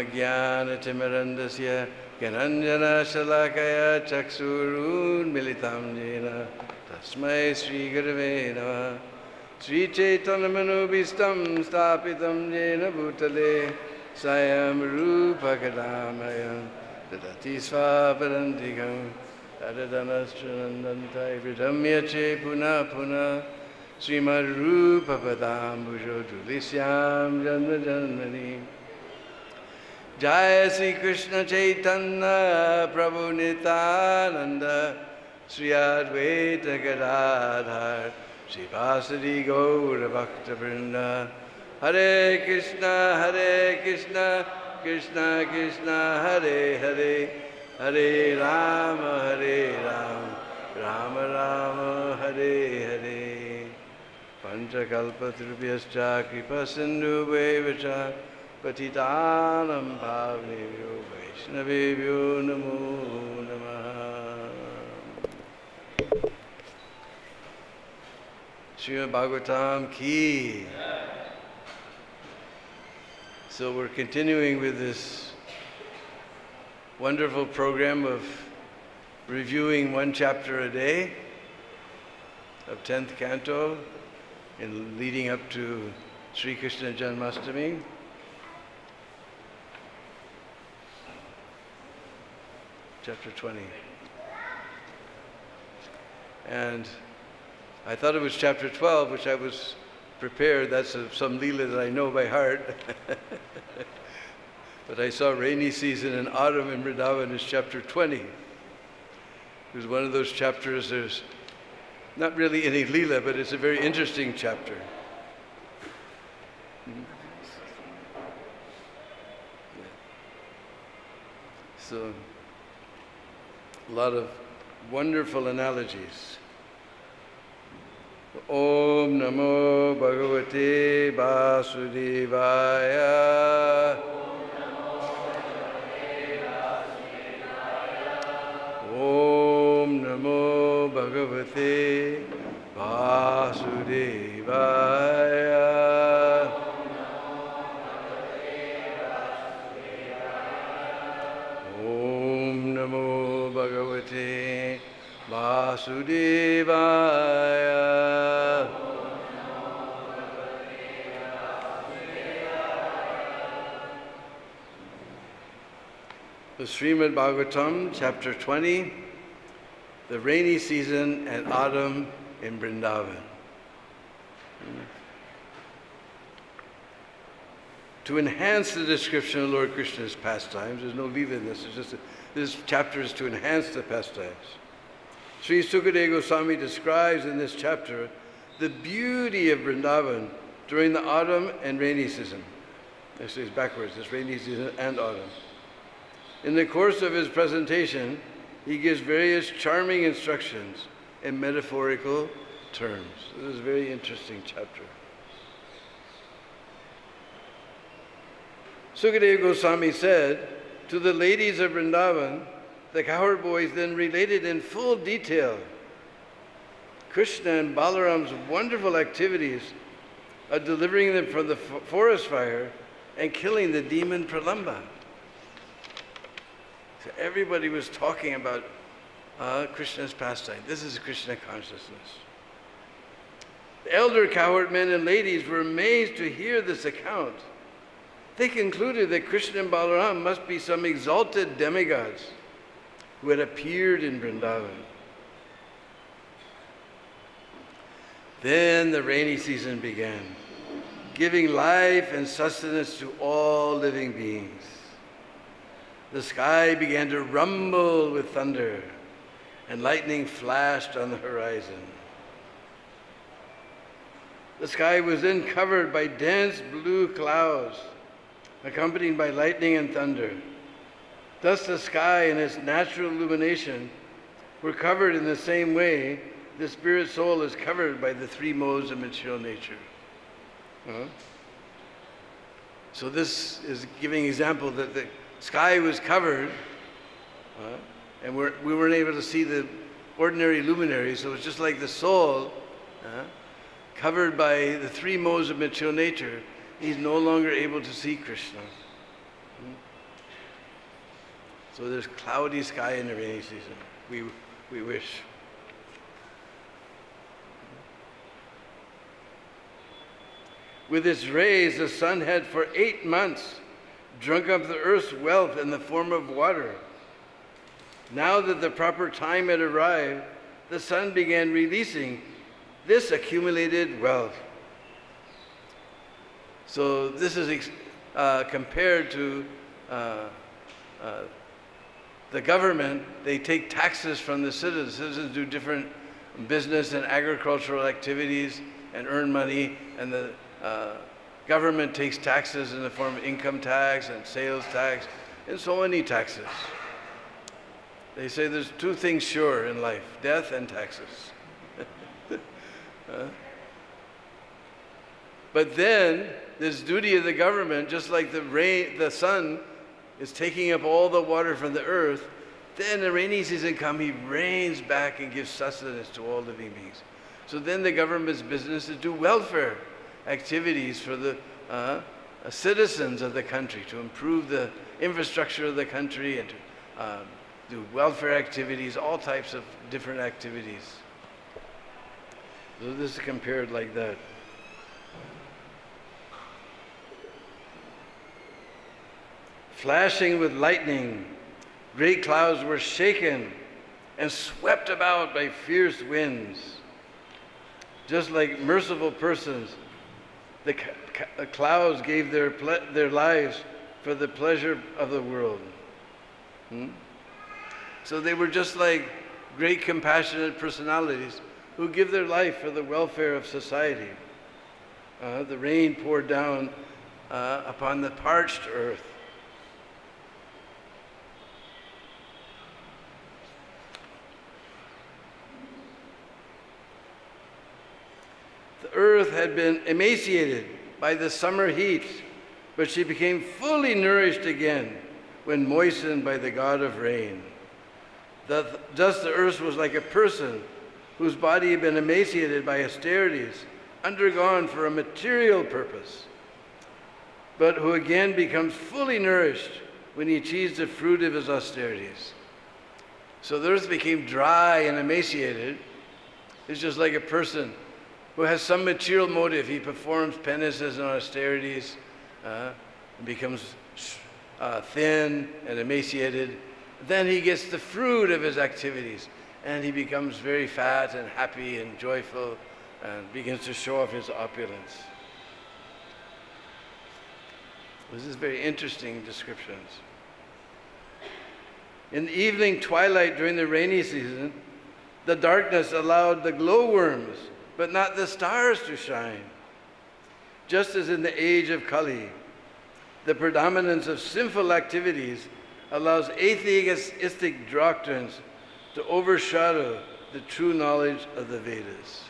Ajnana-timirandasya Gyananjana-shalakaya Chaksurunmilitam Jena Tasmai Sri-Gurave Namah. Sri Chaitanya-manubhistam Stapitam Jena Bhutale Sayam Rupa-kadamayan Dadati Svaparantikam Tadadanastranandantai Vridhamya Che Puna Srimad Rupa Padambujo Dulisyam Janma Janmani. Jai Sri Krishna Chaitanya Prabhu Nityananda Sri Advaita Gadadhar Sri Vasadi Gaura Bhakta Vrinda. Hare Krishna Krishna Krishna Hare Hare Hare Rama Rama Rama Hare Hare. Panchakalpatrubhyascha kripa sindhubheva patitanam pavnebhyo vaishnavebhyo namo namaha. Srimad Bhagavatam ki. So we're continuing with this wonderful program of reviewing one chapter a day of 10th canto and leading up to Sri Krishna Janmashtami. Chapter 20. And I thought it was chapter 12, which I was prepared. That's some Leela that I know by heart. But I saw rainy season and autumn in Vrindavan is chapter 20. It was one of those chapters, there's not really any Leela, but it's a very interesting chapter. So, a lot of wonderful analogies. Om Namo Bhagavate Vasudevaya. Om Namo Bhagavate Vasudevaya. Om Namo Bhagavate Vasudevaya. The Srimad Bhagavatam, chapter 20, the rainy season and autumn in Vrindavan. To enhance the description of Lord Krishna's pastimes, there's no leela in this, this chapter is to enhance the pastimes. Sri Sukadeva Goswami describes in this chapter the beauty of Vrindavan during the autumn and rainy season. Actually, it's backwards, it's rainy season and autumn. In the course of his presentation, he gives various charming instructions in metaphorical terms. This is a very interesting chapter. Sukadeva Goswami said, to the ladies of Vrindavan, the cowherd boys then related in full detail Krishna and Balaram's wonderful activities of delivering them from the forest fire and killing the demon Pralamba. So everybody was talking about Krishna's pastime. This is Krishna consciousness. The elder cowherd men and ladies were amazed to hear this account. They concluded that Krishna and Balaram must be some exalted demigods who had appeared in Vrindavan. Then the rainy season began, giving life and sustenance to all living beings. The sky began to rumble with thunder, and lightning flashed on the horizon. The sky was then covered by dense blue clouds, accompanied by lightning and thunder. Thus the sky and its natural illumination were covered in the same way the spirit soul is covered by the three modes of material nature. So this is giving example that the sky was covered and we weren't able to see the ordinary luminaries, so it's just like the soul covered by the three modes of material nature. He's no longer able to see Krishna. So there's cloudy sky in the rainy season. We wish. With its rays, the sun had for 8 months drunk up the earth's wealth in the form of water. Now that the proper time had arrived, the sun began releasing this accumulated wealth. So this is compared to the government. They take taxes from the citizens. Citizens do different business and agricultural activities and earn money, and the government takes taxes in the form of income tax and sales tax and so many taxes. They say there's 2 things sure in life: death and taxes. But then this duty of the government, just like the sun is taking up all the water from the earth, then the rainy season comes, he rains back and gives sustenance to all living beings. So then the government's business is to do welfare activities for the citizens of the country, to improve the infrastructure of the country and to do welfare activities, all types of different activities. So this is compared like that. Flashing with lightning, great clouds were shaken and swept about by fierce winds. Just like merciful persons, the clouds gave their lives for the pleasure of the world. So they were just like great compassionate personalities who give their life for the welfare of society. The rain poured down upon the parched earth. The earth had been emaciated by the summer heat, but she became fully nourished again when moistened by the God of rain. Thus the earth was like a person whose body had been emaciated by austerities, undergone for a material purpose, but who again becomes fully nourished when he achieves the fruit of his austerities. So the earth became dry and emaciated. It's just like a person who has some material motive. He performs penances and austerities, and becomes thin and emaciated. Then he gets the fruit of his activities, and he becomes very fat and happy and joyful and begins to show off his opulence. This is very interesting descriptions. In the evening twilight during the rainy season, the darkness allowed the glowworms, but not the stars, to shine. Just as in the age of Kali, the predominance of sinful activities allows atheistic doctrines to overshadow the true knowledge of the Vedas.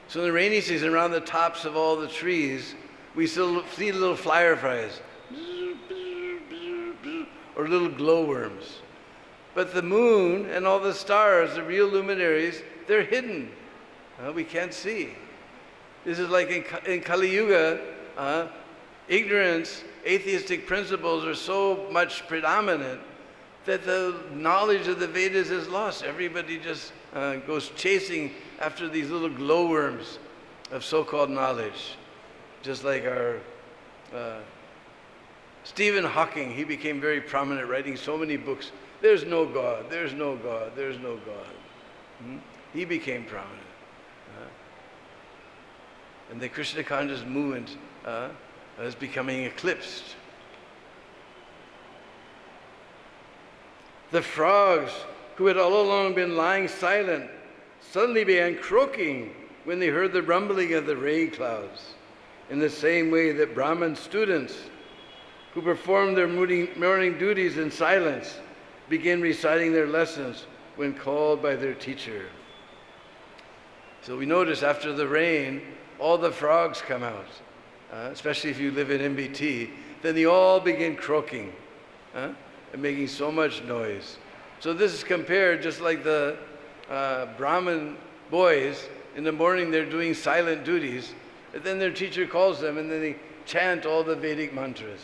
So in the rainy season, around the tops of all the trees, we still see little fireflies, or little glowworms. But the moon and all the stars, the real luminaries, they're hidden. We can't see. This is like in Kali Yuga, ignorance, atheistic principles are so much predominant that the knowledge of the Vedas is lost. Everybody just goes chasing after these little glowworms of so-called knowledge. Just like our Stephen Hawking, he became very prominent, writing so many books. There's no God, there's no God, there's no God. He became prominent. And the Krishna conscious movement is becoming eclipsed. The frogs, who had all along been lying silent, suddenly began croaking when they heard the rumbling of the rain clouds, in the same way that Brahman students, who perform their morning duties in silence, begin reciting their lessons when called by their teacher. So we notice after the rain, all the frogs come out, especially if you live in MBT. Then they all begin croaking and making so much noise. So this is compared just like the Brahmin boys, in the morning they're doing silent duties, and then their teacher calls them and then they chant all the Vedic mantras.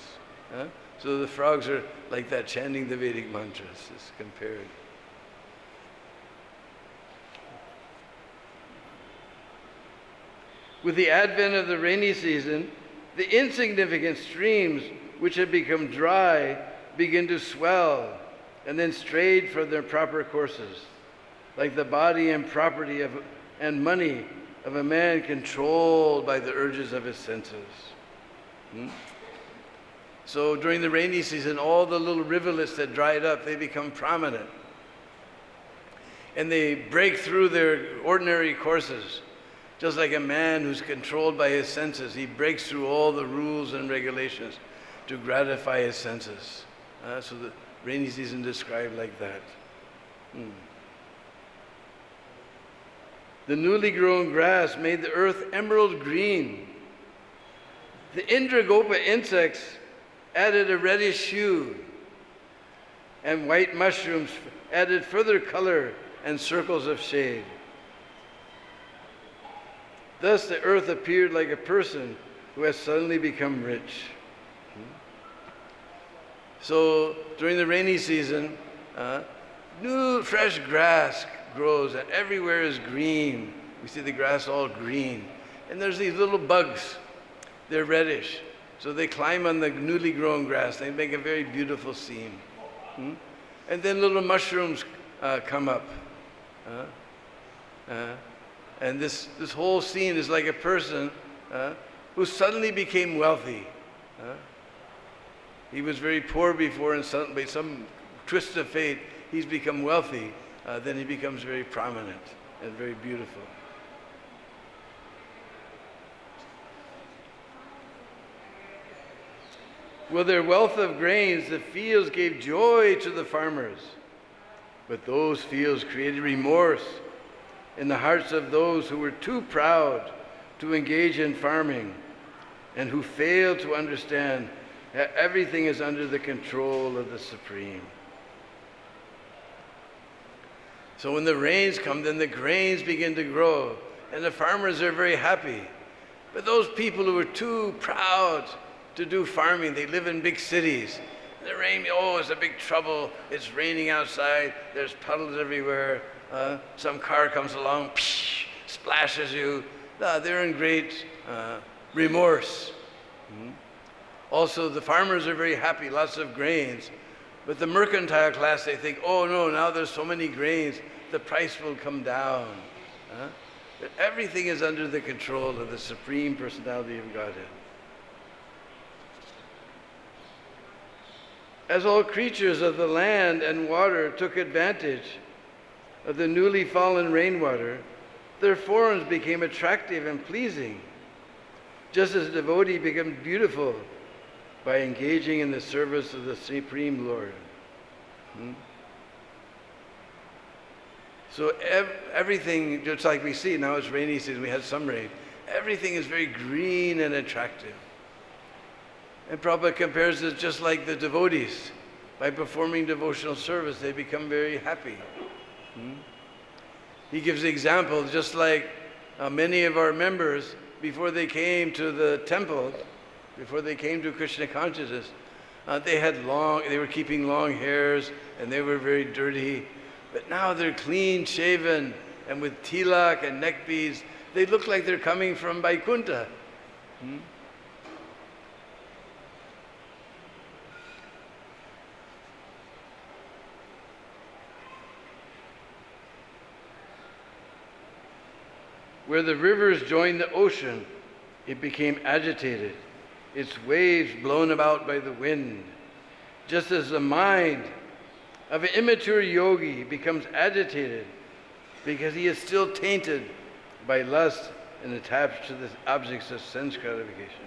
So the frogs are like that, chanting the Vedic mantras, is compared. With the advent of the rainy season, the insignificant streams which had become dry begin to swell and then strayed from their proper courses, like the body and property and money of a man controlled by the urges of his senses. So during the rainy season, all the little rivulets that dried up, they become prominent. And they break through their ordinary courses. Just like a man who's controlled by his senses, he breaks through all the rules and regulations to gratify his senses. So the rainy season described like that. The newly grown grass made the earth emerald green. The Indragopa insects added a reddish hue, and white mushrooms added further color and circles of shade. Thus the earth appeared like a person who has suddenly become rich. So during the rainy season, new fresh grass grows and everywhere is green. We see the grass all green. And there's these little bugs. They're reddish. So they climb on the newly grown grass. They make a very beautiful scene. And then little mushrooms come up. And this whole scene is like a person who suddenly became wealthy. He was very poor before, and by some twist of fate, he's become wealthy. Then he becomes very prominent and very beautiful. With their wealth of grains, the fields gave joy to the farmers. But those fields created remorse in the hearts of those who were too proud to engage in farming and who failed to understand that everything is under the control of the Supreme. So when the rains come, then the grains begin to grow and the farmers are very happy. But those people who are too proud to do farming, they live in big cities. The rain, it's a big trouble. It's raining outside. There's puddles everywhere. Some car comes along, splashes you. They're in great remorse. Also, the farmers are very happy, lots of grains. But the mercantile class, they think, oh no, now there's so many grains, the price will come down. But everything is under the control of the Supreme Personality of Godhead. As all creatures of the land and water took advantage of the newly fallen rainwater, their forms became attractive and pleasing, just as a devotee becomes beautiful by engaging in the service of the Supreme Lord. So everything, just like we see, now it's rainy season, we had some rain, everything is very green and attractive. And Prabhupada compares it just like the devotees. By performing devotional service, they become very happy. He gives the example, just like many of our members, before they came to the temple, before they came to Krishna consciousness, they were keeping long hairs and they were very dirty. But now they're clean shaven and with tilak and neck beads. They look like they're coming from Vaikuntha. Where the rivers joined the ocean, it became agitated, its waves blown about by the wind. Just as the mind of an immature yogi becomes agitated because he is still tainted by lust and attached to the objects of sense gratification.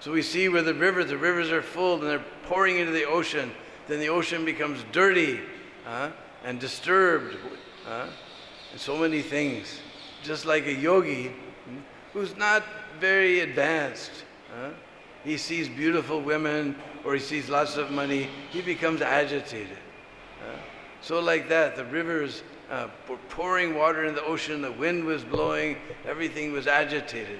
So we see where the rivers are full and they're pouring into the ocean, then the ocean becomes dirty and disturbed. And so many things. Just like a yogi who's not very advanced. He sees beautiful women or he sees lots of money, he becomes agitated. So like that, the rivers were pouring water in the ocean, the wind was blowing, everything was agitated.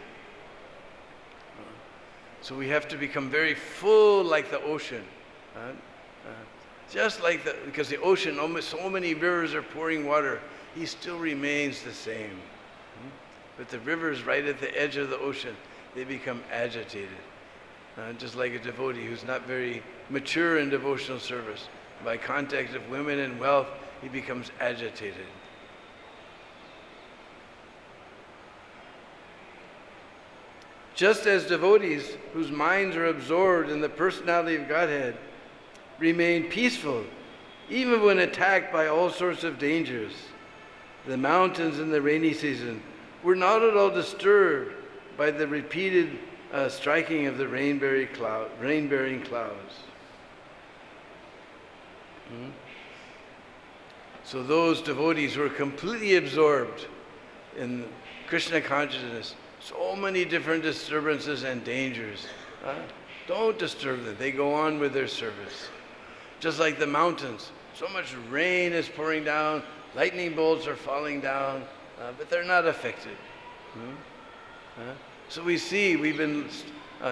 So we have to become very full like the ocean. Just like because the ocean, almost so many rivers are pouring water, he still remains the same. But the rivers right at the edge of the ocean, they become agitated. Just like a devotee who's not very mature in devotional service. By contact of women and wealth, he becomes agitated. Just as devotees whose minds are absorbed in the personality of Godhead remain peaceful even when attacked by all sorts of dangers, the mountains in the rainy season were not at all disturbed by the repeated striking of the rain-bearing clouds. So those devotees were completely absorbed in Krishna consciousness. So many different disturbances and dangers. Don't disturb them. They go on with their service. Just like the mountains. So much rain is pouring down, lightning bolts are falling down, but they're not affected. So we've been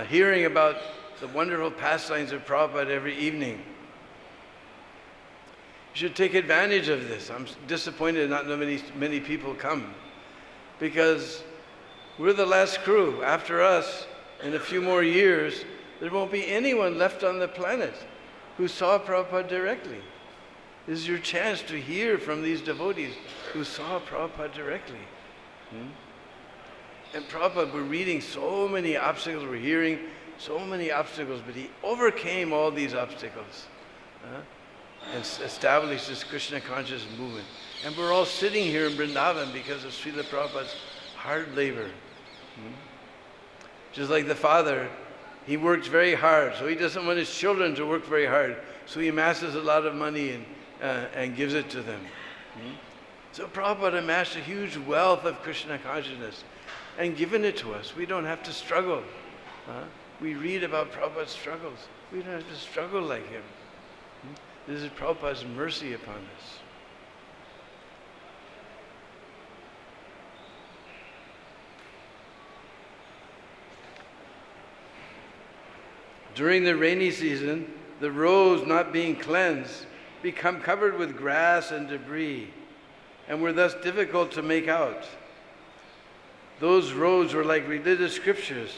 hearing about the wonderful pastimes of Prabhupada every evening. You should take advantage of this. I'm disappointed not many people come, because we're the last crew. After us, in a few more years, there won't be anyone left on the planet who saw Prabhupada directly. This is your chance to hear from these devotees who saw Prabhupada directly. And Prabhupada, we're reading so many obstacles, we're hearing so many obstacles, but he overcame all these obstacles and established this Krishna conscious movement. And we're all sitting here in Vrindavan because of Srila Prabhupada's hard labor. Just like the father, he works very hard, so he doesn't want his children to work very hard, so he amasses a lot of money and gives it to them. So Prabhupada amassed a huge wealth of Krishna consciousness and given it to us. We don't have to struggle. We read about Prabhupada's struggles. We don't have to struggle like him. This is Prabhupada's mercy upon us. During the rainy season, the roads not being cleansed become covered with grass and debris and were thus difficult to make out. Those roads were like religious scriptures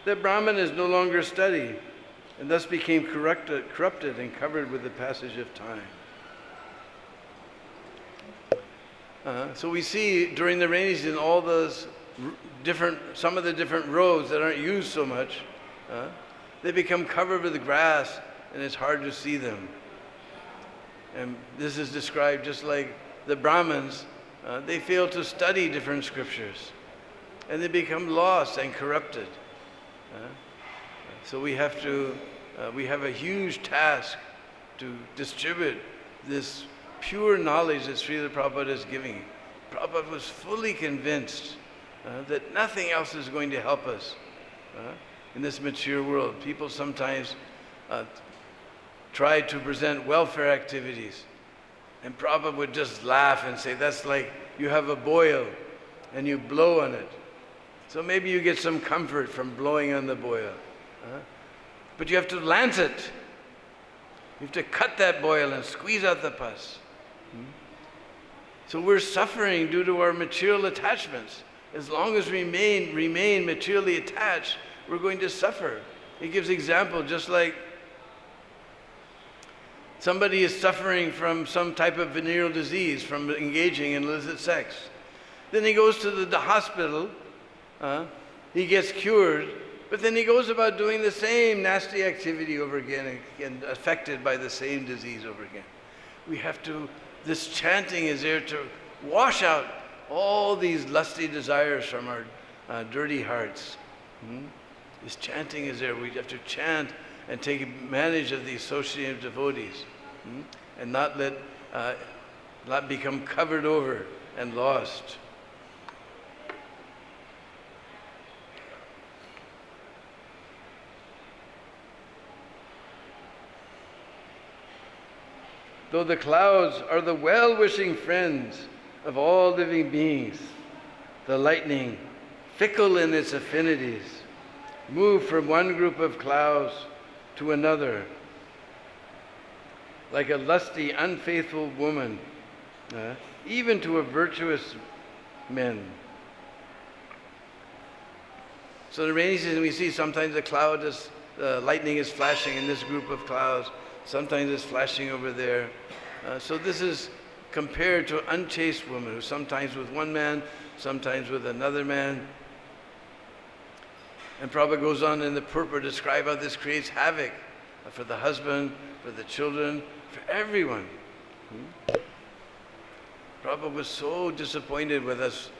that Brahmanas no longer study and thus became corrupted and covered with the passage of time. So we see during the rainy season all those some of the different roads that aren't used so much, they become covered with grass and it's hard to see them. And this is described just like the Brahmins, they fail to study different scriptures and they become lost and corrupted. So we have a huge task to distribute this pure knowledge that Srila Prabhupada is giving. Prabhupada was fully convinced that nothing else is going to help us in this mature world. People sometimes try to present welfare activities, and Prabhupada would just laugh and say, that's like you have a boil and you blow on it. So maybe you get some comfort from blowing on the boil. But you have to lance it. You have to cut that boil and squeeze out the pus. So we're suffering due to our material attachments. As long as we remain materially attached, we're going to suffer. He gives example, just like somebody is suffering from some type of venereal disease from engaging in illicit sex. Then he goes to the hospital, he gets cured, but then he goes about doing the same nasty activity over again and affected by the same disease over again. This chanting is there to wash out all these lusty desires from our dirty hearts. This chanting is there. We have to chant and take advantage of the associated devotees and not become covered over and lost. Though the clouds are the well-wishing friends of all living beings, the lightning, fickle in its affinities, move from one group of clouds to another, like a lusty, unfaithful woman, even to a virtuous man. So in the rainy season, we see sometimes the cloud is, lightning is flashing in this group of clouds. Sometimes it's flashing over there. So this is compared to an unchaste woman who's sometimes with one man, sometimes with another man. And Prabhupada goes on in the purport to describe how this creates havoc for the husband, for the children, for everyone. Prabhupada was so disappointed with us.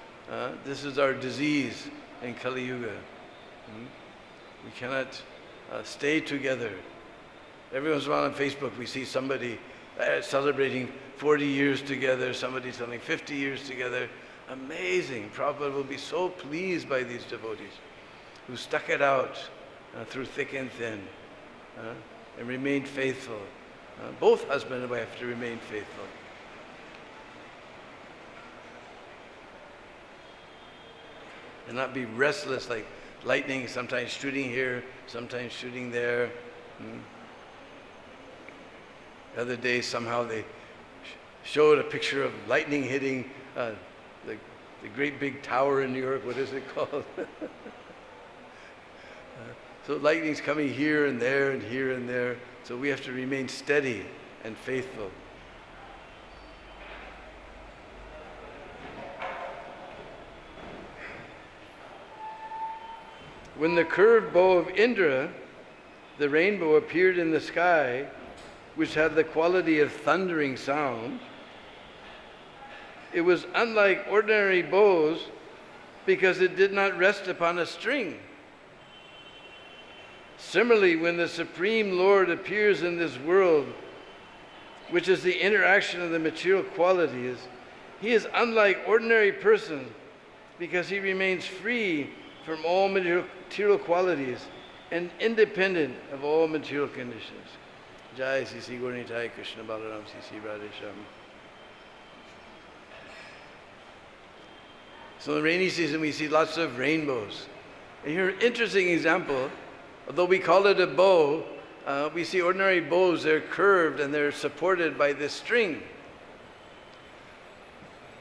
This is our disease in Kali Yuga. We cannot stay together. Every once in a while on Facebook we see somebody celebrating 40 years together, somebody celebrating 50 years together. Amazing. Prabhupada will be so pleased by these devotees who stuck it out through thick and thin and remained faithful. Both husband and wife have to remain faithful. And not be restless like lightning, sometimes shooting here, sometimes shooting there. The other day somehow they showed a picture of lightning hitting the great big tower in New York. What is it called? So lightning's coming here and there and here and there. So we have to remain steady and faithful. When the curved bow of Indra, the rainbow, appeared in the sky, which had the quality of thundering sound, it was unlike ordinary bows because it did not rest upon a string. Similarly, when the Supreme Lord appears in this world, which is the interaction of the material qualities, he is unlike ordinary person because he remains free from all material qualities and independent of all material conditions. Jai Sisi Gauranitai Krishna Balaram Sisi Radhesham. So in the rainy season we see lots of rainbows. And here an interesting example, although we call it a bow, we see ordinary bows, they're curved and they're supported by this string.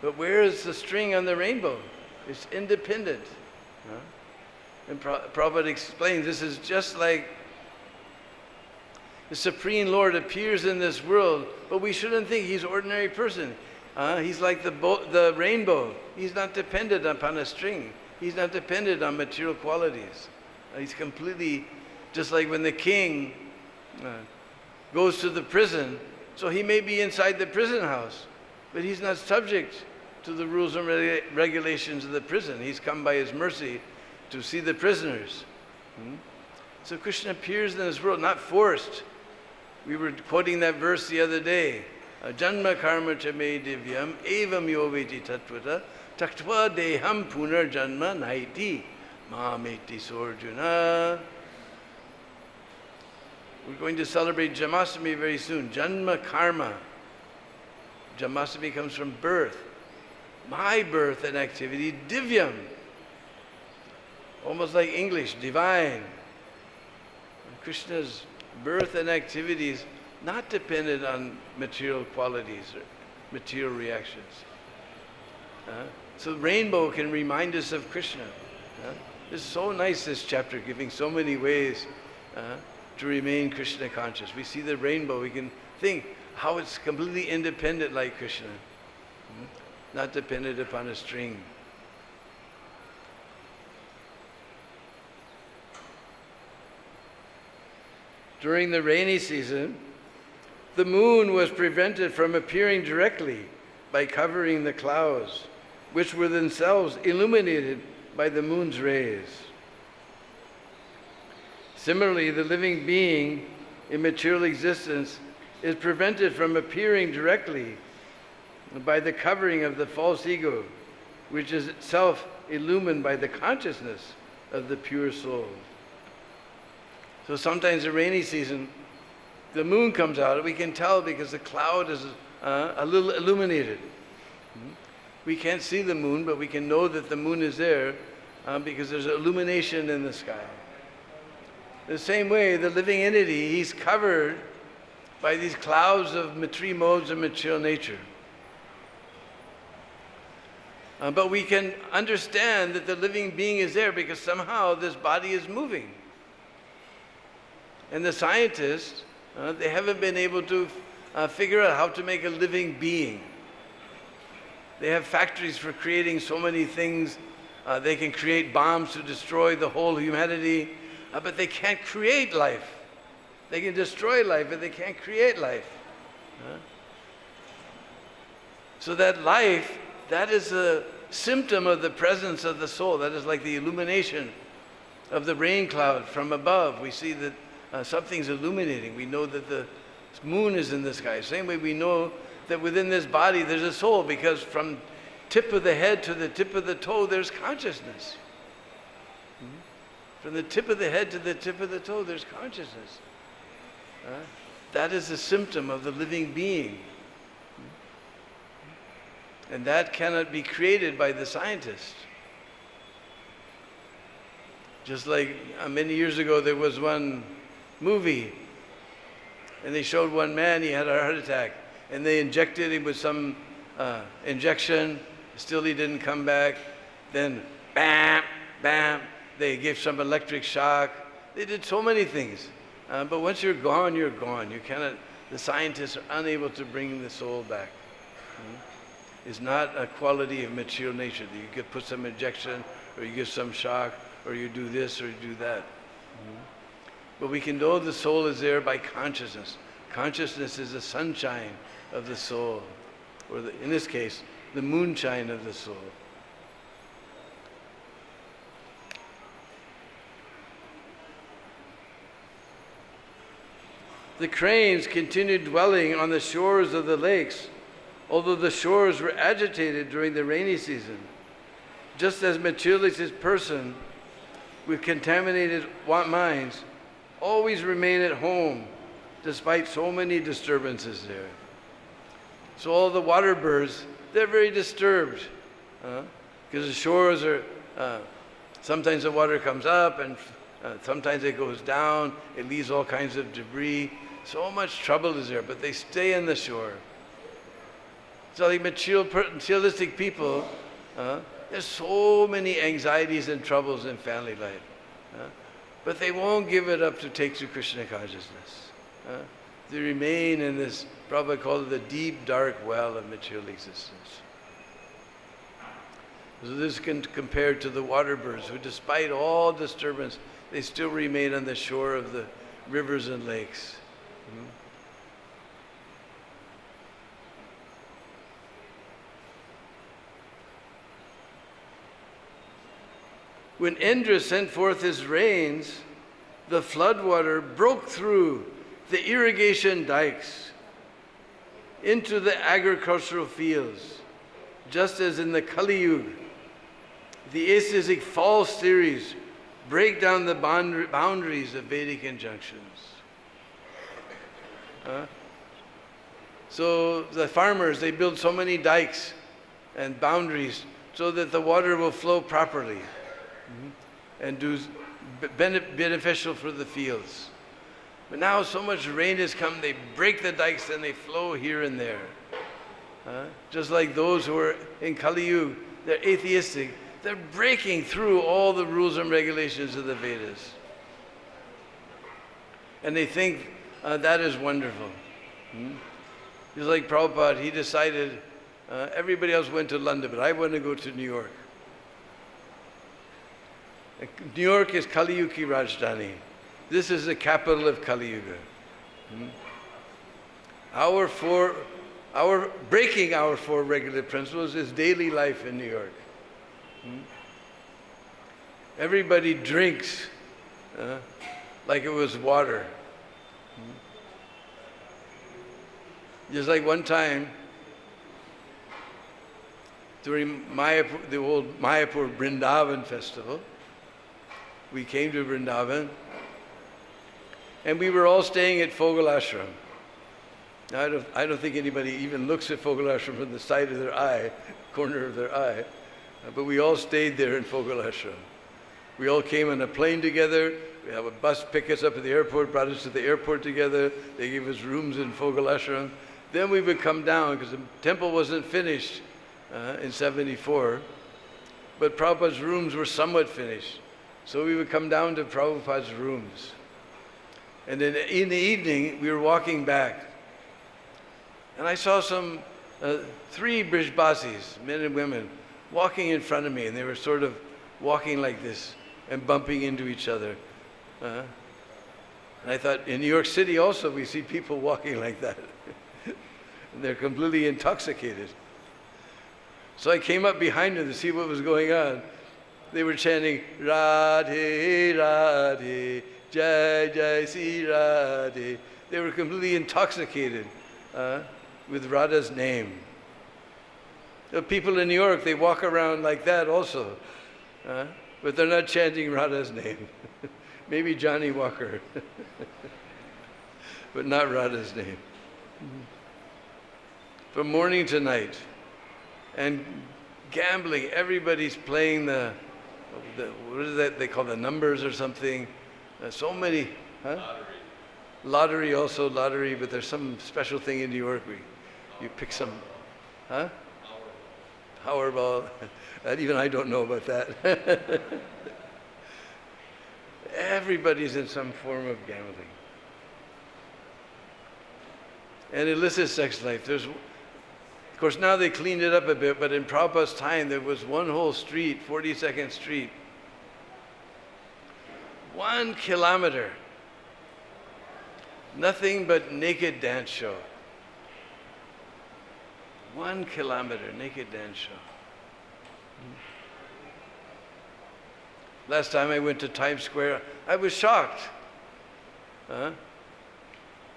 But where is the string on the rainbow? It's independent. And Prabhupada explains this is just like the Supreme Lord appears in this world, but we shouldn't think he's an ordinary person. He's like the rainbow. He's not dependent upon a string. He's not dependent on material qualities. He's completely, just like when the king goes to the prison, so he may be inside the prison house, but he's not subject to the rules and regulations of the prison. He's come by his mercy to see the prisoners. So Krishna appears in this world, not forced. We were quoting that verse the other day. Janma karma cha me divyam evam yoveti tattvata taktva deham punar janma naiti mameti sorjuna. We're going to celebrate Jamashtami very soon. Janma karma. Jamashtami comes from birth. My birth and activity, divyam. Almost like English, divine. Krishna's birth and activities not dependent on material qualities or material reactions. So rainbow can remind us of Krishna. It's so nice, this chapter, giving so many ways to remain Krishna conscious. We see the rainbow, we can think how it's completely independent like Krishna, not dependent upon a string. During the rainy season, the moon was prevented from appearing directly by covering the clouds, which were themselves illuminated by the moon's rays. Similarly, the living being in material existence is prevented from appearing directly by the covering of the false ego, which is itself illumined by the consciousness of the pure soul. So sometimes the rainy season, the moon comes out, we can tell because the cloud is a little illuminated. We can't see the moon, but we can know that the moon is there because there's illumination in the sky. The same way, the living entity, he's covered by these clouds of three modes of material nature. But we can understand that the living being is there because somehow this body is moving. And the scientists, they haven't been able to figure out how to make a living being. They have factories for creating so many things. They can create bombs to destroy the whole humanity, but they can't create life. They can destroy life, but they can't create life. So that life, that is a symptom of the presence of the soul. That is like the illumination of the rain cloud from above. We see that something's illuminating. We know that the moon is in the sky. Same way we know that within this body there's a soul, because from tip of the head to the tip of the toe there's consciousness. From the tip of the head to the tip of the toe there's consciousness. That is a symptom of the living being. And that cannot be created by the scientist. Just like many years ago there was one movie, and they showed one man, he had a heart attack, and they injected him with some injection, still he didn't come back. Then bam, bam, they gave some electric shock. They did so many things. But once you're gone, you're gone. You cannot, the scientists are unable to bring the soul back. It's not a quality of material nature that you could put some injection, or you give some shock, or you do this, or you do that. But we can know the soul is there by consciousness. Consciousness is the sunshine of the soul, or in this case, the moonshine of the soul. The cranes continued dwelling on the shores of the lakes, although the shores were agitated during the rainy season. Just as materialistic person with contaminated minds always remain at home despite so many disturbances there. So all the water birds, they're very disturbed because the shores are, sometimes the water comes up and sometimes it goes down, it leaves all kinds of debris. So much trouble is there, but they stay on the shore. So like materialistic people, there's so many anxieties and troubles in family life. But they won't give it up to take to Krishna consciousness. They remain in this, Prabhupada called it the deep, dark well of material existence. So this can compare to the water birds who, despite all disturbance, they still remain on the shore of the rivers and lakes. When Indra sent forth his rains, the floodwater broke through the irrigation dikes into the agricultural fields, just as in the Kali Yuga, the aesthetic false theories break down the boundaries of Vedic injunctions. So the farmers, they build so many dikes and boundaries so that the water will flow properly and do beneficial for the fields. But now so much rain has come, they break the dikes and they flow here and there. Just like those who are in Kali Yuga, they're atheistic, they're breaking through all the rules and regulations of the Vedas. And they think that is wonderful. Just like Prabhupada, he decided, everybody else went to London, but I want to go to New York. New York is Kali Yuga ki Rajdhani. This is the capital of Kali Yuga. Breaking our four regular principles is daily life in New York. Everybody drinks like it was water. Just like one time, during Mayapur, the old Mayapur Vrindavan festival, we came to Vrindavan, and we were all staying at Fogal Ashram. Now, I don't think anybody even looks at Fogal Ashram from the side of their eye, corner of their eye, but we all stayed there in Fogal Ashram. We all came on a plane together, We have a bus pick us up at the airport, brought us to the airport together. They gave us rooms in Fogal Ashram. Then we would come down because the temple wasn't finished in 74, but Prabhupada's rooms were somewhat finished. So we would come down to Prabhupada's rooms. And then in the evening, we were walking back. And I saw some 3 Brijbasis, men and women, walking in front of me. And they were sort of walking like this and bumping into each other. And I thought, in New York City also, we see people walking like that. And they're completely intoxicated. So I came up behind them to see what was going on. They were chanting, Radhe, Radhe, Jai, Jai, Si Radhe. They were completely intoxicated with Radha's name. The people in New York, they walk around like that also. But they're not chanting Radha's name. Maybe Johnny Walker. But not Radha's name. From morning to night. And gambling, everybody's playing the what is that they call the numbers or something? So many, Lottery also, lottery, but there's some special thing in New York where you pick some, Powerball. Even I don't know about that. Everybody's in some form of gambling. And illicit sex life. Of course, now they cleaned it up a bit, but in Prabhupada's time, there was one whole street, 42nd Street, 1 kilometer, nothing but naked dance show. 1 kilometer, naked dance show. Last time I went to Times Square, I was shocked.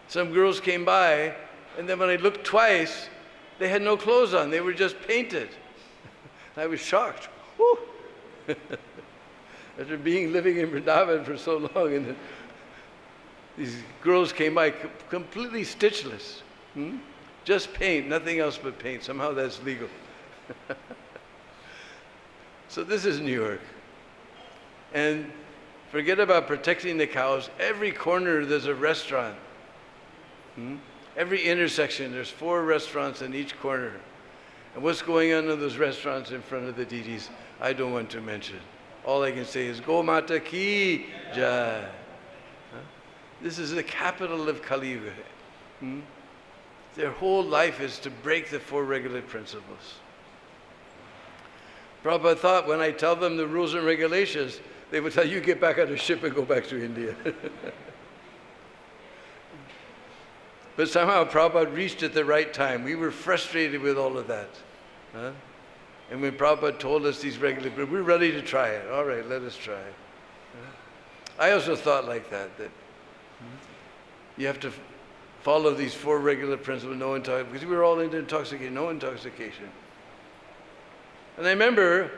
Some girls came by, and then when I looked twice, they had no clothes on. They were just painted. I was shocked. Whew. After living in Vrindavan for so long, and these girls came by completely stitchless. Just paint, nothing else but paint. Somehow that's legal. So this is New York. And forget about protecting the cows. Every corner there's a restaurant. Every intersection, there's 4 restaurants in each corner. And what's going on in those restaurants in front of the deities, I don't want to mention. All I can say is, Go Mata Ki Jai. This is the capital of Kali Yuga. Their whole life is to break the 4 regulative principles. Prabhupada thought when I tell them the rules and regulations, they would tell you get back on a ship and go back to India. But somehow Prabhupada reached at the right time. We were frustrated with all of that. And when Prabhupada told us these regular, we're ready to try it. All right, let us try it. I also thought like that you have to follow these 4 regular principles, no intoxication, because we were all into intoxication, no intoxication. And I remember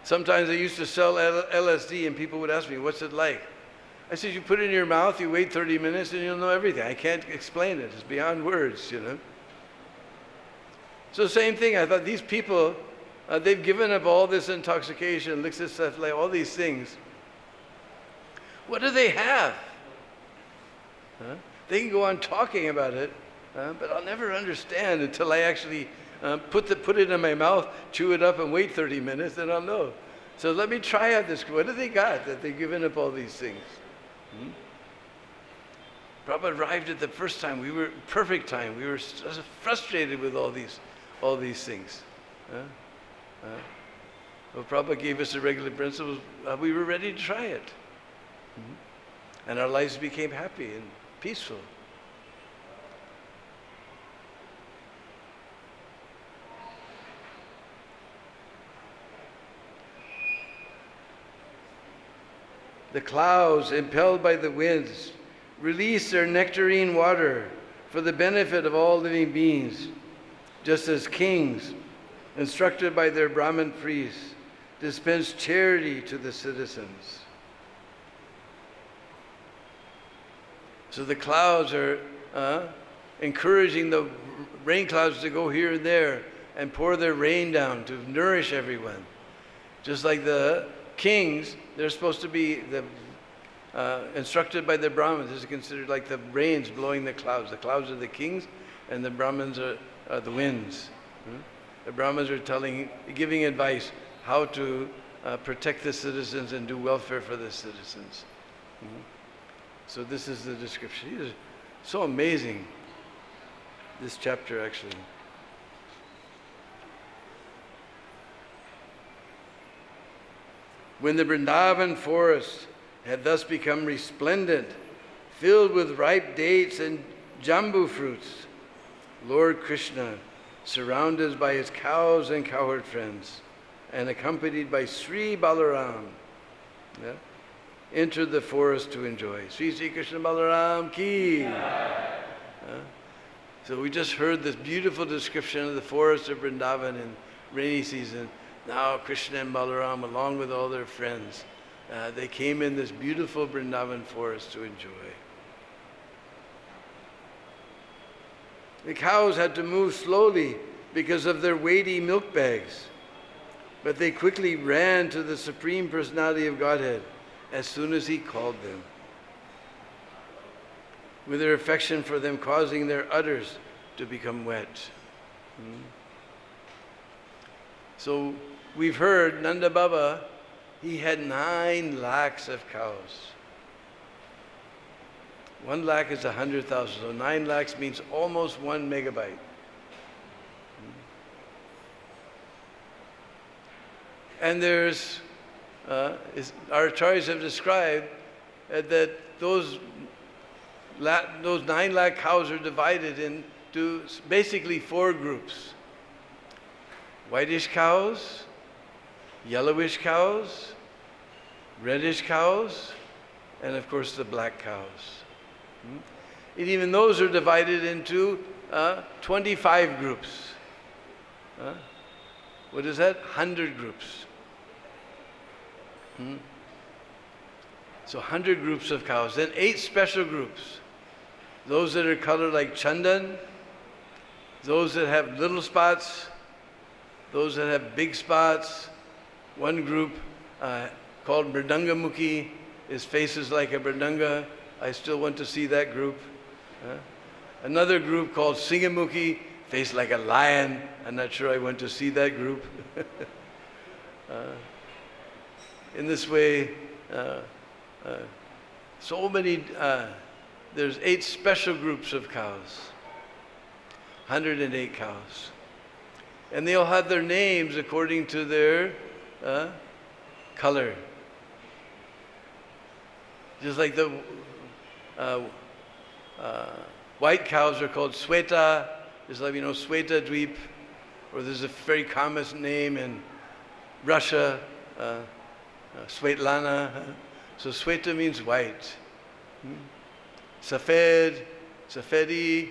sometimes I used to sell LSD and people would ask me, what's it like? I said, you put it in your mouth, you wait 30 minutes, and you'll know everything. I can't explain it. It's beyond words, So same thing, I thought these people, they've given up all this intoxication, illicit stuff, like all these things. What do they have? They can go on talking about it, but I'll never understand until I actually put it in my mouth, chew it up, and wait 30 minutes, then I'll know. So let me try out this. What do they got that they've given up all these things? Prabhupada arrived at the first time. We were perfect time. We were just frustrated with all these things. Well, Prabhupada gave us the regular principles. We were ready to try it, and our lives became happy and peaceful. The clouds, impelled by the winds, release their nectarine water for the benefit of all living beings, just as kings, instructed by their Brahmin priests, dispense charity to the citizens. So the clouds are encouraging the rain clouds to go here and there and pour their rain down to nourish everyone. Just like the kings, they're supposed to be, the instructed by the Brahmins. This is considered like the rains blowing the clouds. The clouds are the kings, and the Brahmins are the winds. The Brahmins are giving advice how to protect the citizens and do welfare for the citizens. So this is the description. It is so amazing, this chapter actually. When the Vrindavan forest had thus become resplendent, filled with ripe dates and jambu fruits, Lord Krishna, surrounded by his cows and cowherd friends, and accompanied by Sri Balaram, entered the forest to enjoy. Sri Krishna Balaram ki. So we just heard this beautiful description of the forest of Vrindavan in rainy season. Now Krishna and Balaram, along with all their friends, they came in this beautiful Vrindavan forest to enjoy. The cows had to move slowly because of their weighty milk bags, but they quickly ran to the Supreme Personality of Godhead as soon as he called them, with their affection for them causing their udders to become wet. So we've heard Nanda Baba, he had 9 lakhs of cows. 1 lakh is 100,000, so 9 lakhs means almost 1 megabyte. And there's, our acharyas have described that those 9 lakh cows are divided into basically 4 groups. Whitish cows, yellowish cows, reddish cows, and of course the black cows. And even those are divided into 25 groups. What is that? 100 groups. So 100 groups of cows. Then 8 special groups. Those that are colored like chandan, those that have little spots, those that have big spots. One group called Mridanga-mukhi, his face is like a mridanga. I still want to see that group. Another group called Singamukhi, face like a lion. I'm not sure I want to see that group. In this way, so many, there's 8 special groups of cows, 108 cows. And they all have their names according to their color. Just like the white cows are called Sweta, just like Sweta Dweep, or there's a very common name in Russia, Svetlana. So Sweta means white. Safed, Safedi,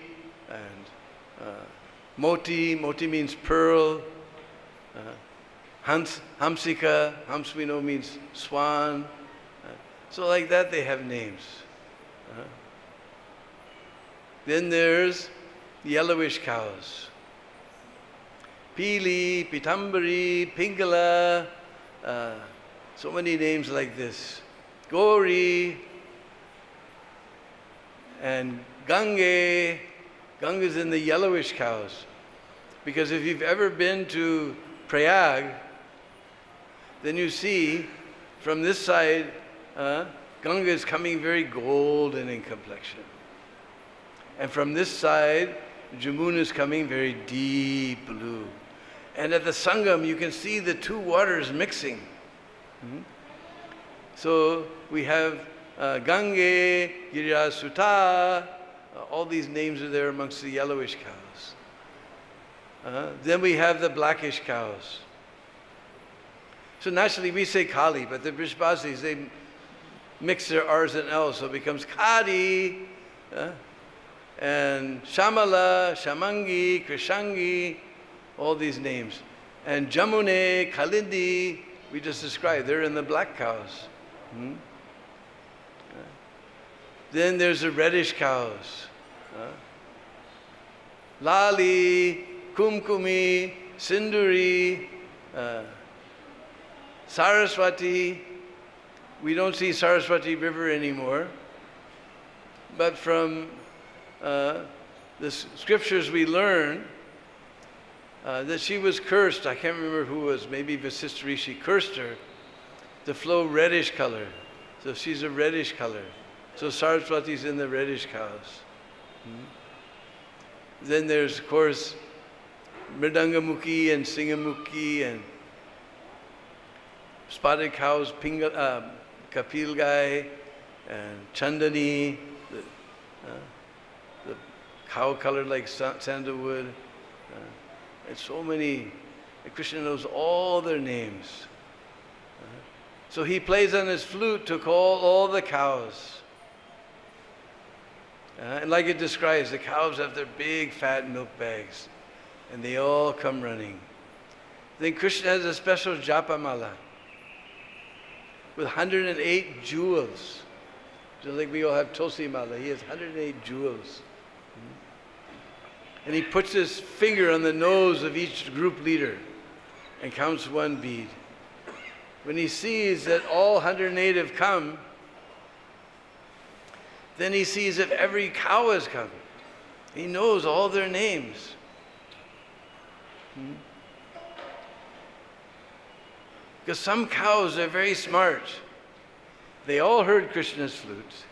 and Moti means pearl. Hamsika, Hams we know means swan. So like that they have names. Then there's yellowish cows. Pili, Pitambari, Pingala, so many names like this. Gauri, and Gange. Gange is in the yellowish cows. Because if you've ever been to Prayag, then you see from this side, Ganga is coming very golden in complexion. And from this side, Jamuna is coming very deep blue. And at the Sangam, you can see the 2 waters mixing. So we have Gange, Giriyasuta, all these names are there amongst the yellowish cows. Then we have the blackish cows. So naturally we say Kali, but the Brishbasis, they mix their R's and L's, so it becomes Kadi, and Shamala, Shamangi, Krishangi, all these names. And Jamune, Kalindi, we just described, they're in the black cows. Then there's the reddish cows. Lali, Kumkumi, Sinduri, Saraswati, we don't see Saraswati River anymore, but from the scriptures we learn that she was cursed. I can't remember who was, maybe Vasishtha Rishi cursed her to flow reddish color. So she's a reddish color. So Saraswati's in the reddish cows. Then there's, of course, Mridangamukhi and Singamukhi and spotted cows, Kapilgai and Chandani, the cow colored like sandalwood. And so many. And Krishna knows all their names. So he plays on his flute to call all the cows. And like it describes, the cows have their big fat milk bags. And they all come running. Then Krishna has a special japa mala with 108 jewels. Just like we all have Tulsi mala, he has 108 jewels. And he puts his finger on the nose of each group leader and counts one bead. When he sees that all 108 have come, then he sees if every cow has come. He knows all their names. Because some cows are very smart. They all heard Krishna's flute.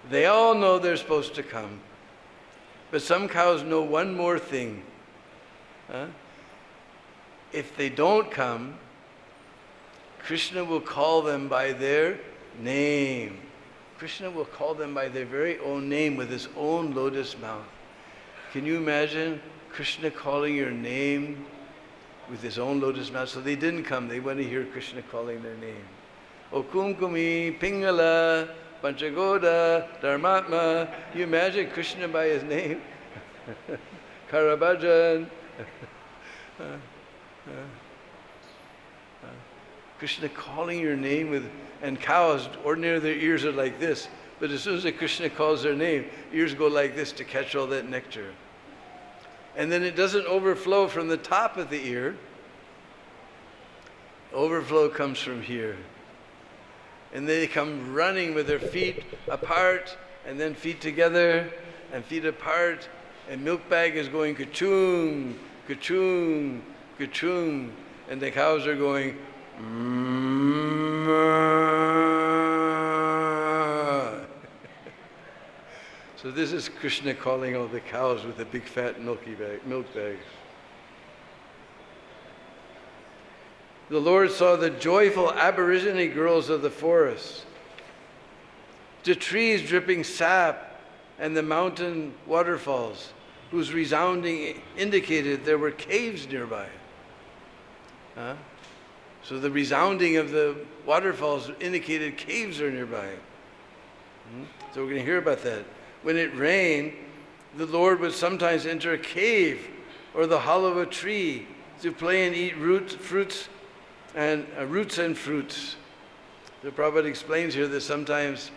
They all know they're supposed to come. But some cows know one more thing. If they don't come, Krishna will call them by their name. Krishna will call them by their very own name with his own lotus mouth. Can you imagine Krishna calling your name with his own lotus mouth? So they didn't come. They want to hear Krishna calling their name. O Kumkumi, Pingala, Panchagoda, Dharmatma. You imagine Krishna by his name? Karabhajan. Krishna calling your name with, and cows, ordinarily their ears are like this, but as soon as Krishna calls their name, ears go like this to catch all that nectar. And then it doesn't overflow from the top of the ear. Overflow comes from here. And they come running with their feet apart, and then feet together, and feet apart, and milk bag is going ka-choong, ka-choong, ka-choong, and the cows are going So this is Krishna calling all the cows with the big fat milk bags. The Lord saw the joyful aborigine girls of the forest, the trees dripping sap, and the mountain waterfalls, whose resounding indicated there were caves nearby. So the resounding of the waterfalls indicated caves are nearby. So we're going to hear about that. When it rained, the Lord would sometimes enter a cave or the hollow of a tree to play and eat roots and fruits. The Prabhupada explains here that sometimes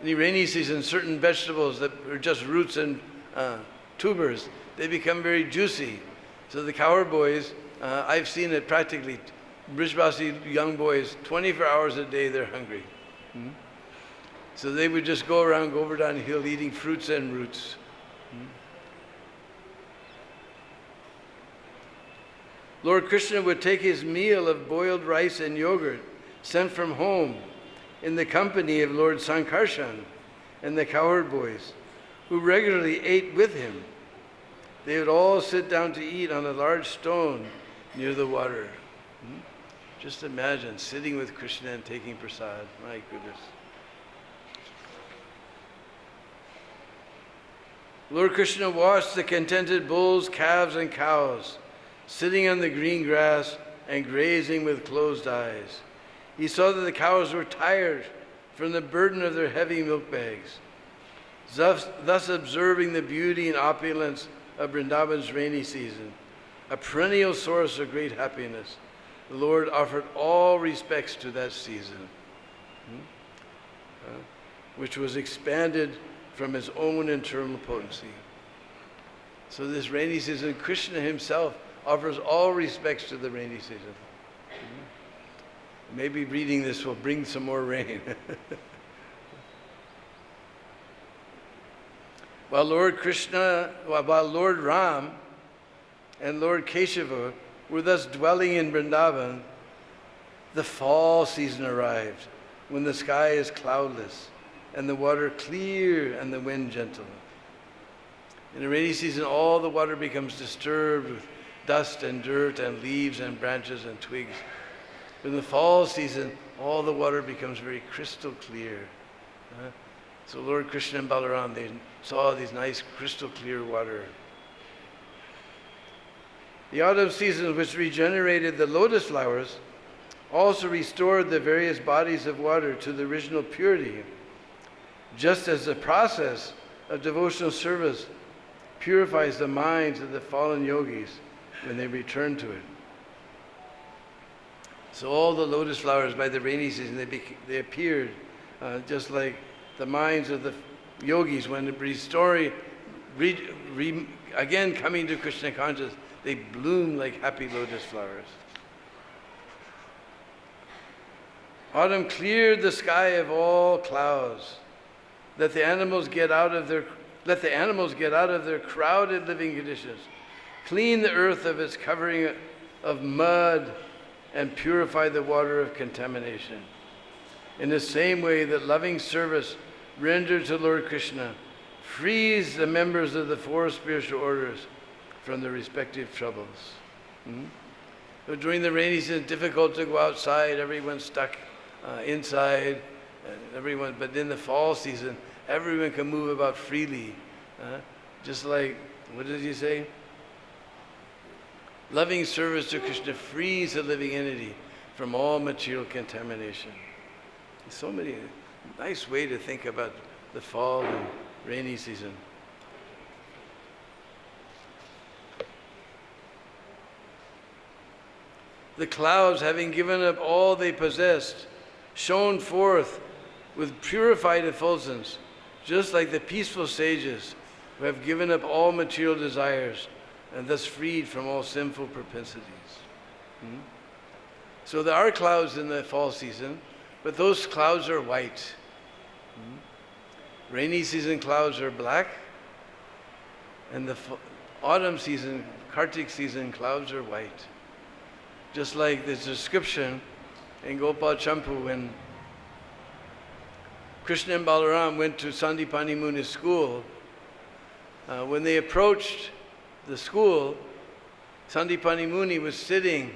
in the rainy season, certain vegetables that are just roots and tubers, they become very juicy. So the cowherd boys, I've seen it practically, Brijbasi young boys, 24 hours a day they're hungry. So they would just go over down the hill eating fruits and roots. Lord Krishna would take his meal of boiled rice and yogurt sent from home in the company of Lord Sankarshan and the cowherd boys, who regularly ate with him. They would all sit down to eat on a large stone near the water. Just imagine sitting with Krishna and taking prasad. My goodness. Lord Krishna watched the contented bulls, calves, and cows sitting on the green grass and grazing with closed eyes. He saw that the cows were tired from the burden of their heavy milk bags. Thus observing the beauty and opulence of Vrindavan's rainy season, a perennial source of great happiness, the Lord offered all respects to that season, which was expanded from his own internal potency. So this rainy season, Krishna himself offers all respects to the rainy season. Maybe reading this will bring some more rain. While Lord Ram and Lord Keshava were thus dwelling in Vrindavan, the fall season arrived, when the sky is cloudless and the water clear and the wind gentle. In the rainy season, all the water becomes disturbed with dust and dirt and leaves and branches and twigs. In the fall season, all the water becomes very crystal clear. So Lord Krishna and Balaram, they saw these nice crystal clear water. The autumn season, which regenerated the lotus flowers, also restored the various bodies of water to the original purity, just as the process of devotional service purifies the minds of the fallen yogis when they return to it. So all the lotus flowers by the rainy season, they appeared just like the minds of the yogis when again coming to Krishna consciousness, they bloom like happy lotus flowers. Autumn cleared the sky of all clouds. Let the animals get out of their crowded living conditions. Clean the earth of its covering of mud and purify the water of contamination. In the same way that loving service rendered to Lord Krishna frees the members of the four spiritual orders from their respective troubles. So during the rainy season, it's difficult to go outside. Everyone's stuck inside. But in the fall season, everyone can move about freely. Just like, what did he say? Loving service to Krishna frees the living entity from all material contamination. There's so many nice way to think about the fall and rainy season. The clouds, having given up all they possessed, shone forth with purified effulgence, just like the peaceful sages who have given up all material desires and thus freed from all sinful propensities. So there are clouds in the fall season, but those clouds are white. Rainy season clouds are black, and the autumn season, Kartik season, clouds are white. Just like this description in Gopal Champu when Krishna and Balaram went to Sandipani Muni's school. When they approached the school, Sandipani Muni was sitting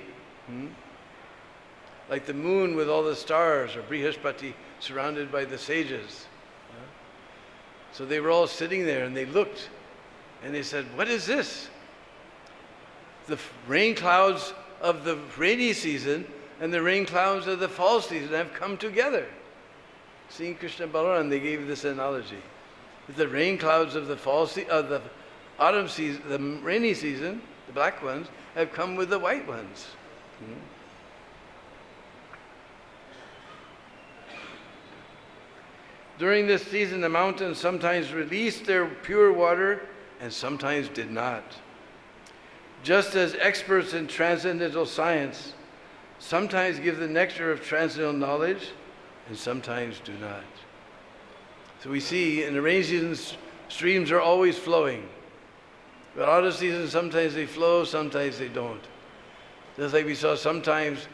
like the moon with all the stars, or Brihaspati surrounded by the sages. So they were all sitting there and they looked and they said, "What is this?" The rain clouds of the rainy season and the rain clouds of the fall season have come together. Seeing Krishna and Balaram, they gave this analogy. The rain clouds of the autumn season, the rainy season, the black ones, have come with the white ones. During this season, the mountains sometimes released their pure water and sometimes did not. Just as experts in transcendental science sometimes give the nectar of transcendental knowledge and sometimes do not. So we see in the rainy season, streams are always flowing. But autumn season, sometimes they flow, sometimes they don't. Just like we saw sometimes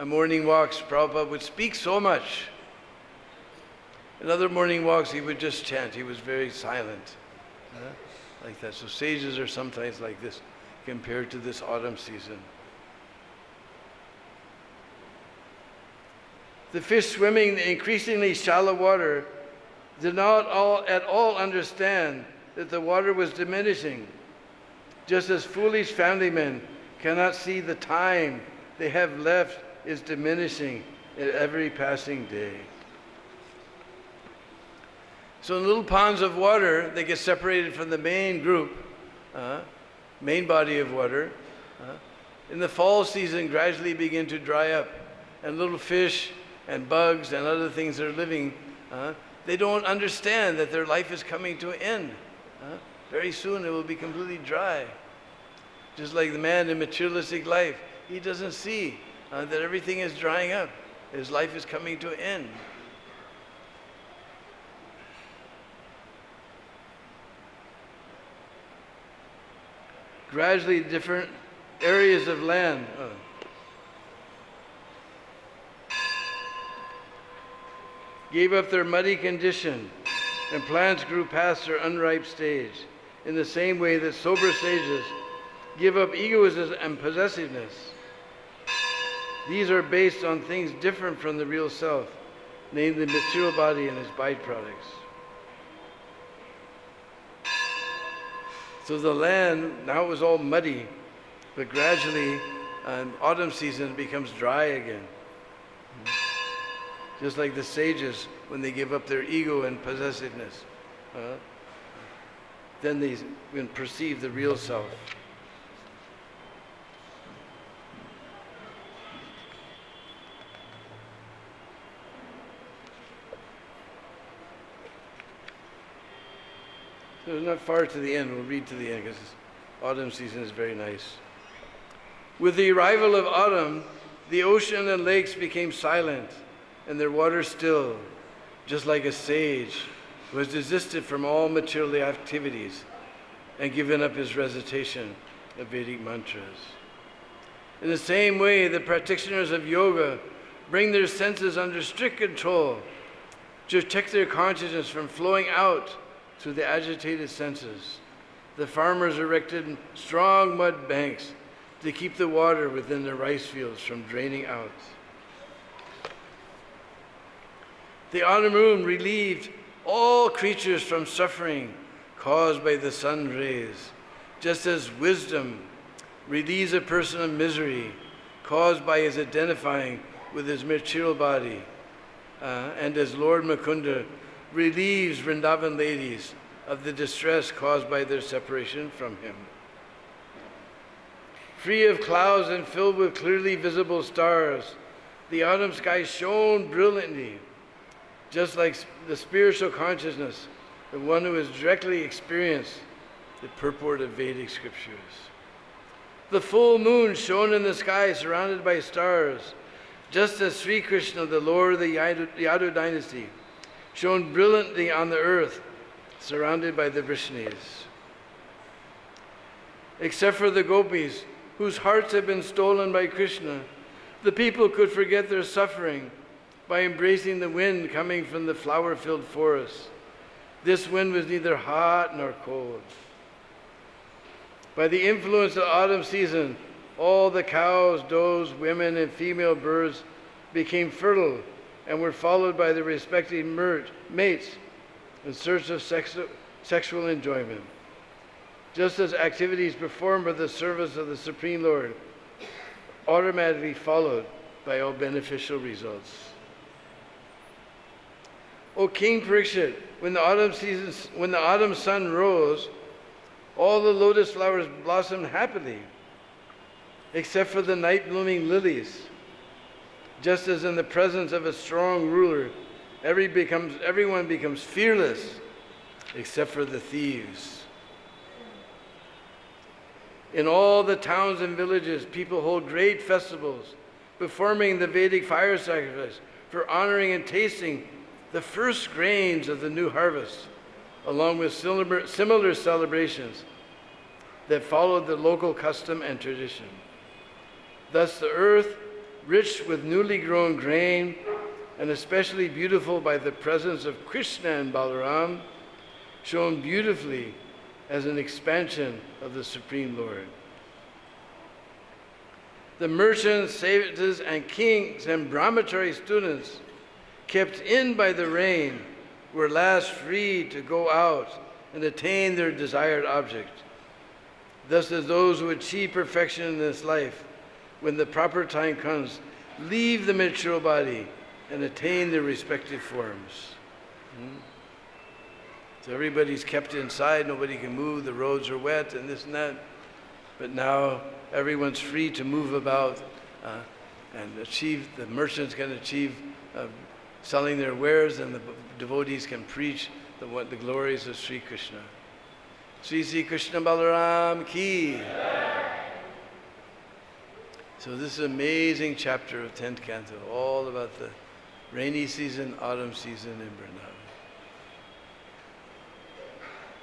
on morning walks, Prabhupada would speak so much. In other morning walks, he would just chant. He was very silent. Like that. So sages are sometimes like this compared to this autumn season. The fish swimming in the increasingly shallow water did not at all understand that the water was diminishing, just as foolish family men cannot see the time they have left is diminishing at every passing day. So in little ponds of water, they get separated from the main group, main body of water. In the fall season, gradually begin to dry up, and little fish and bugs and other things that are living, they don't understand that their life is coming to an end. Very soon it will be completely dry. Just like the man in materialistic life, he doesn't see that everything is drying up. his life is coming to an end. Gradually, different areas of land gave up their muddy condition, and plants grew past their unripe stage, in the same way that sober sages give up egoism and possessiveness. These are based on things different from the real self, namely the material body and its byproducts. So the land, now it was all muddy, but gradually, autumn season becomes dry again. Just like the sages, when they give up their ego and possessiveness, then they can perceive the real self. So it's not far to the end. We'll read to the end because autumn season is very nice. With the arrival of autumn, the ocean and lakes became silent and their water still, just like a sage who has desisted from all material activities and given up his recitation of Vedic mantras. In the same way, the practitioners of yoga bring their senses under strict control to protect their consciousness from flowing out through the agitated senses. The farmers erected strong mud banks to keep the water within their rice fields from draining out. The autumn moon relieved all creatures from suffering caused by the sun rays, just as wisdom relieves a person of misery caused by his identifying with his material body, and as Lord Mukunda relieves Vrindavan ladies of the distress caused by their separation from him. Free of clouds and filled with clearly visible stars, the autumn sky shone brilliantly, just like the spiritual consciousness, the one who has directly experienced the purport of Vedic scriptures. The full moon shone in the sky surrounded by stars, just as Sri Krishna, the Lord of the Yadu dynasty, shone brilliantly on the earth, surrounded by the Vrishnis. Except for the gopis, whose hearts had been stolen by Krishna, the people could forget their suffering by embracing the wind coming from the flower-filled forest. This wind was neither hot nor cold. By the influence of the autumn season, all the cows, does, women, and female birds became fertile and were followed by their respective mates in search of sexual enjoyment. Just as activities performed for the service of the Supreme Lord automatically followed by all beneficial results. O King Parikshit, when the autumn sun rose, all the lotus flowers blossomed happily, except for the night-blooming lilies. Just as in the presence of a strong ruler, everyone becomes fearless, except for the thieves. In all the towns and villages, people hold great festivals, performing the Vedic fire sacrifice for honoring and tasting the first grains of the new harvest, along with similar celebrations that followed the local custom and tradition. Thus the earth, rich with newly grown grain, and especially beautiful by the presence of Krishna and Balaram, shone beautifully as an expansion of the Supreme Lord. The merchants, sages, and kings and brahmachari students, kept in by the rain, were last freed to go out and attain their desired object. Thus as those who achieve perfection in this life, when the proper time comes, leave the material body and attain their respective forms. So everybody's kept inside, nobody can move, the roads are wet and this and that. But now everyone's free to move about and achieve, the merchants can achieve selling their wares, and the devotees can preach the glories of Sri Krishna. Sri Krishna Balaram ki. So this is an amazing chapter of 10th canto, all about the rainy season, autumn season in Vrindavan.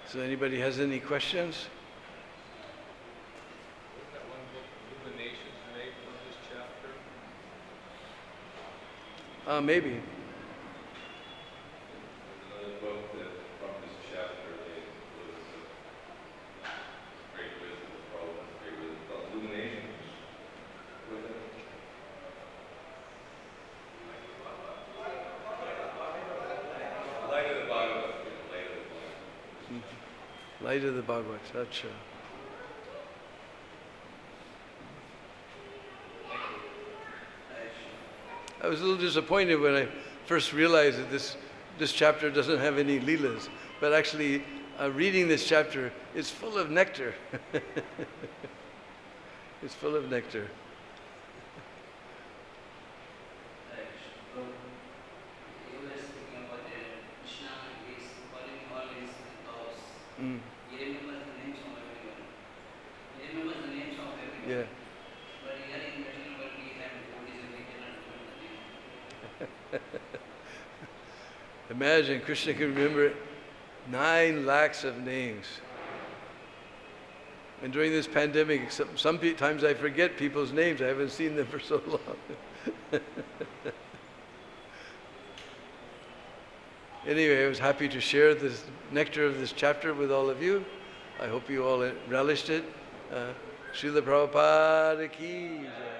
So anybody has any questions? Was that one book, Illuminations, made from this chapter? Maybe. There's another book that from this chapter it was Great Wisdom, Prabhupada's Great Wisdom, called Illuminations. Was it? Light of the Bhagavad, Light of the Bhagavad. Light of the Bhagavad, Acha. I was a little disappointed when I first realized that this chapter doesn't have any leelas, but actually reading this chapter is full of nectar. It's full of nectar. Mm. He remembers the names of everyone. He remembers the names of everyone. Yeah. But here in Western world we have Buddhism, we cannot remember the name. Imagine Krishna can remember 9 lakhs of names. And during this pandemic, sometimes I forget people's names. I haven't seen them for so long. Anyway, I was happy to share this nectar of this chapter with all of you. I hope you all relished it. Srila Prabhupada ki jai.